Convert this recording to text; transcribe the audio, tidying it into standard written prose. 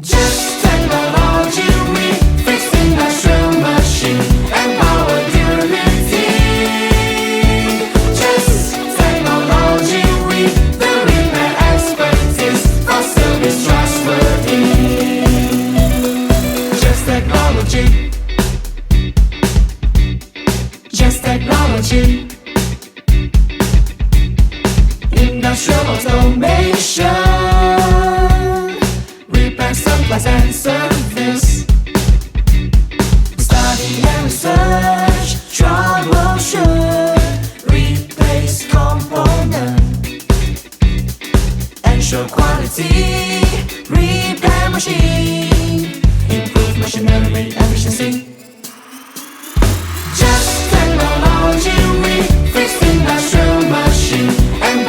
Just technology, we fix industrial machine and power durability. Just technology, we the repair expertise for service trustworthy. Just technology. Just technology. Industrial automation. Supplies and service. Study and research, troubleshoot, replace component, ensure quality, repair machine, improve machinery efficiency.